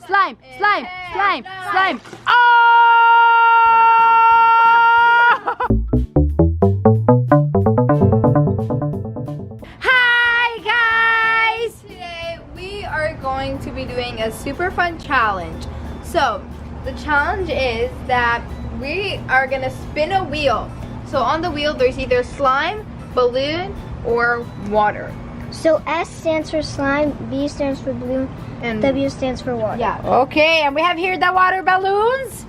slime, slime, slime, slime. Oh! Hi guys! Today we are going to be doing a super fun challenge. So the challenge is that we are gonna spin a wheel. So on the wheel there's either slime, balloon, or water. So S stands for slime, B stands for balloon, And W stands for water. yeah. Okay, and we have here the water balloons.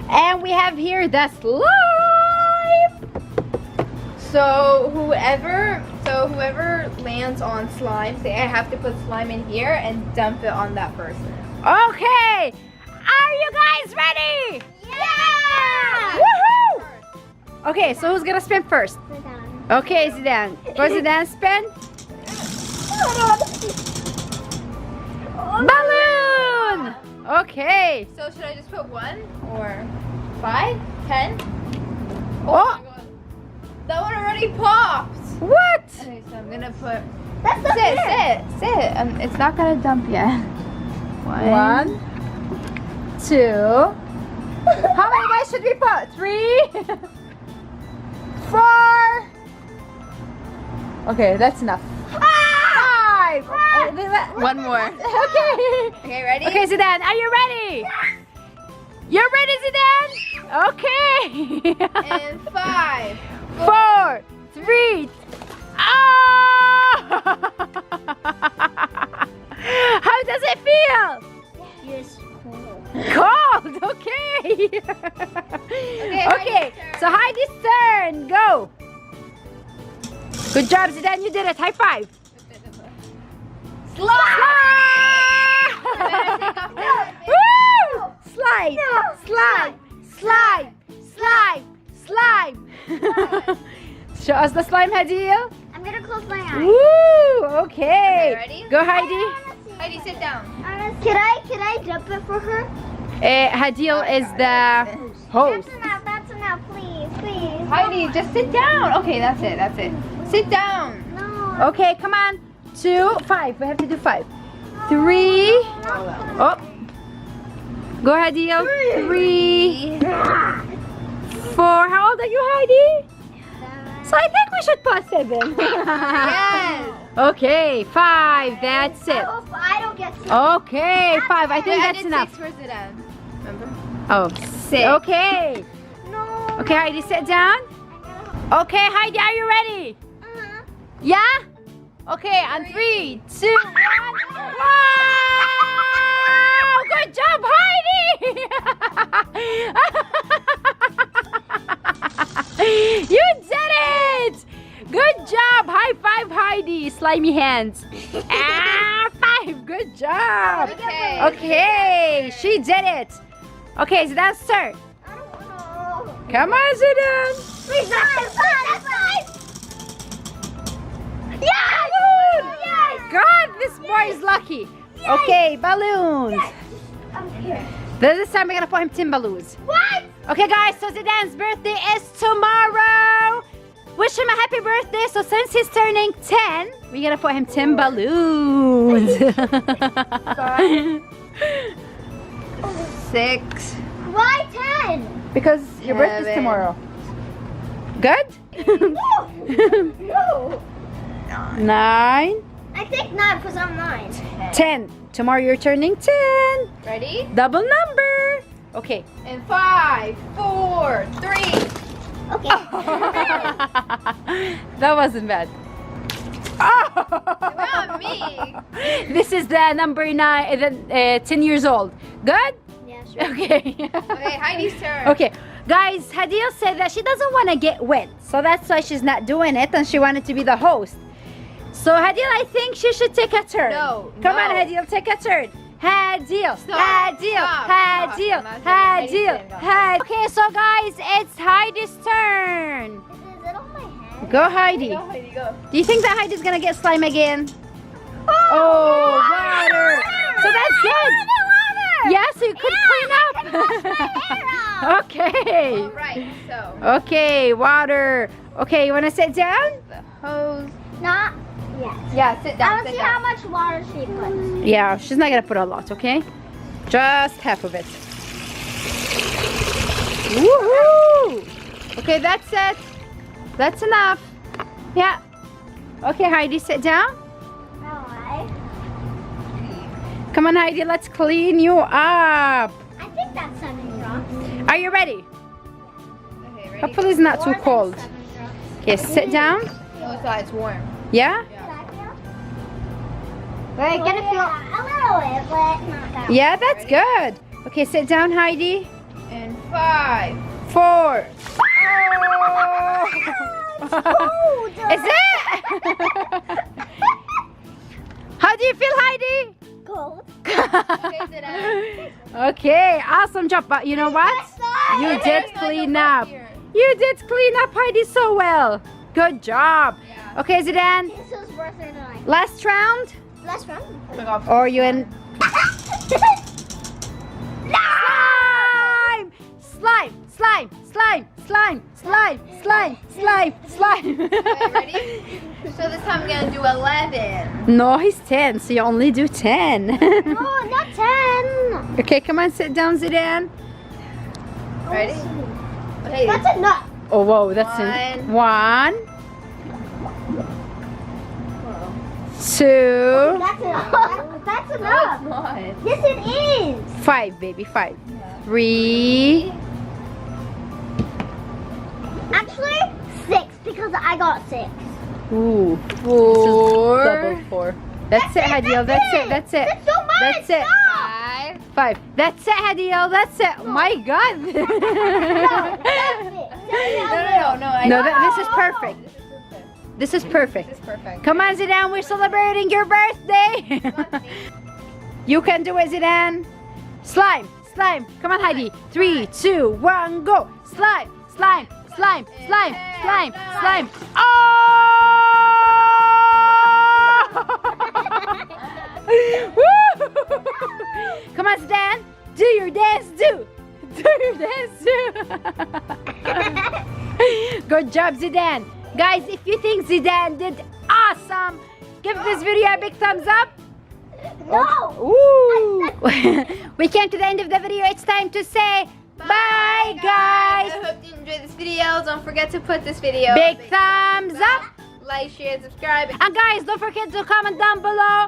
And we have here the slime. So whoever lands on slime, say I have to put slime in here and dump it on that person. Okay, are you guys ready? Yeah! Woohoo! Okay, so who's gonna spin first? Sit down. Okay, Zidane. For Zidane spin. Balloon! Okay. So should I just put 1 or 5, 10? Oh! My God. That one already popped. What? Okay, so I'm gonna put. That's not fair. Sit. It's not gonna dump yet. 1, 2. How many guys should we put? 3, 4. Okay, that's enough. 5. One more. Okay. Okay, ready? Okay, Zidane, are you ready? You're ready, Zidane? Okay. And 5. 4, 3. Oh! How does it feel? Yes, cool. Cold. Okay. Okay. So Heidi's turn. Go. Good job, Zidane. You did it. High five. Woo! Slide, slide, slide, slide, slide. Show us the slime, Hadil. I'm gonna close my eyes. Woo! Okay. Okay, ready? Go, Heidi. Heidi, sit down. Can I dump it for her? Hadil is the host. That's enough, please, please. Heidi, just sit down. Okay, that's it. Sit down. No. Okay, come on. 2, 5. We have to do 5. 3. Oh. Go, Hadil. 3, 4. How old are you, Heidi? So I think we should put 7. Yes. Okay, 5. That's it. I hope I don't get sick. Okay, 5. I think Wait, I that's did enough. 6 for Zidane. Remember? Oh, 6. Okay. No. Okay, Heidi, sit down. Okay, Heidi, are you ready? Yeah? Okay, on 3, 2, 1. Wow! Good job, Heidi! You did it! Good job! High five, Heidi! Slimy hands. 5. Good job. Okay. Okay, she did it. Okay, so that's turn. I don't know. Come on, Zidane. Please, that's fine. Yes! God, this boy is lucky. Okay, balloons. I'm here. This time we're gonna put him 10 balloons. What? Okay, guys, so Zidane's birthday is tomorrow. Wish him a happy birthday. So since he's turning 10, we're gonna put him 10 balloons. 6. Why 10? Because your birthday's 7. tomorrow. Good? No. 9, I think 9 because I'm 9. 10. Tomorrow you're turning 10. Ready? Double number. Okay. And 5, 4, 3. Okay. That wasn't bad. Not me. This is the number 10 years old. Good? Yeah, sure. Okay. Okay, Heidi's turn. Okay. Guys, Hadil said that she doesn't want to get wet. So that's why she's not doing it and she wanted to be the host. So Hadil, I think she should take a turn. No, Come no. on, Hadil, take a turn. Hadil, Stop, Hadil, stop, Hadil, stop. I'm not Hadil, doing anything. Hadil. Okay, so guys, it's Heidi's turn. Is it on my head? Go, Heidi. Go, Heidi, go. Do you think that Heidi's gonna get slime again? Oh, water. So that's good. Yeah, so you could clean up. Okay. All right, so Okay, water. Okay, you wanna sit down? the hose. Not yet. Yeah, sit I down. want to see how much water she puts. Yeah, she's not gonna put a lot, okay? Just half of it. Woohoo! Okay, that's it. That's enough. Yeah. Okay, Heidi, sit down. Alright. Come on, Heidi, let's clean you up. I think that's 7 drops. Are you ready? Okay, ready? Hopefully it's not too More than cold. 7 drops. Okay, sit down. Oh, it's not, it's warm. Yeah? We're gonna feel a little bit, but not that. Yeah, that's good. Okay, sit down, Heidi. And 5. 4. cold. Is it? How do you feel, Heidi? Cold. Okay, awesome job. But you know what? You did clean up. You did clean up, Heidi, so well. Good job. Yeah. Okay, Zidane. This was worth it. Last round? Last round. Or you in? Slime! Slime! Slime! Slime! Slime! Slime! Slime! Slime! Okay, ready? So this time I'm gonna do 11. No, he's 10, so you only do 10. No, not 10. Okay, come on, sit down, Zidane. Ready? Okay. That's enough. Oh, whoa, that's it. 1, 2, That's enough. That's No, enough. it's not. Yes, it is. 5, baby, 5. 3. Actually, 6 because I got 6. Ooh. 4. Double 4. That's it, Hadil. That's it. That's it. That's so much. That's it. Stop. 5. 5. That's it, Hadil. That's it. Oh my God. No, that's it. No. No, this is perfect. This is This is perfect. perfect. This is perfect. Come on, Zidane. We're celebrating your birthday. You can do it, Zidane. Slime. Slime. Come on, Heidi. 3, 2, 1, go. Slime. Slime. Slime. Slime. Slime. Slime. Oh! Woo! Come on, Zidane. Do your dance, do. Do your dance, do. Good job, Zidane. Guys, if you think Zidane did awesome, give this video a big thumbs up. No. Ooh. We came to the end of the video. It's time to say bye, guys. I hope you enjoyed this video. Don't forget to put this video Big thumbs up. like, share, subscribe. And guys, don't forget to comment down below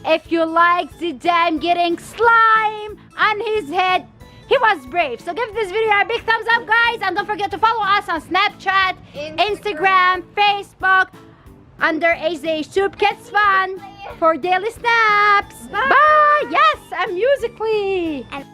if you like Zidane getting slime on his head. He was brave. So give this video a big thumbs up, guys. And don't forget to follow us on Snapchat, Instagram, Facebook, under HZHtube Kids Fun for daily snaps. Bye. Yes, and Musically. And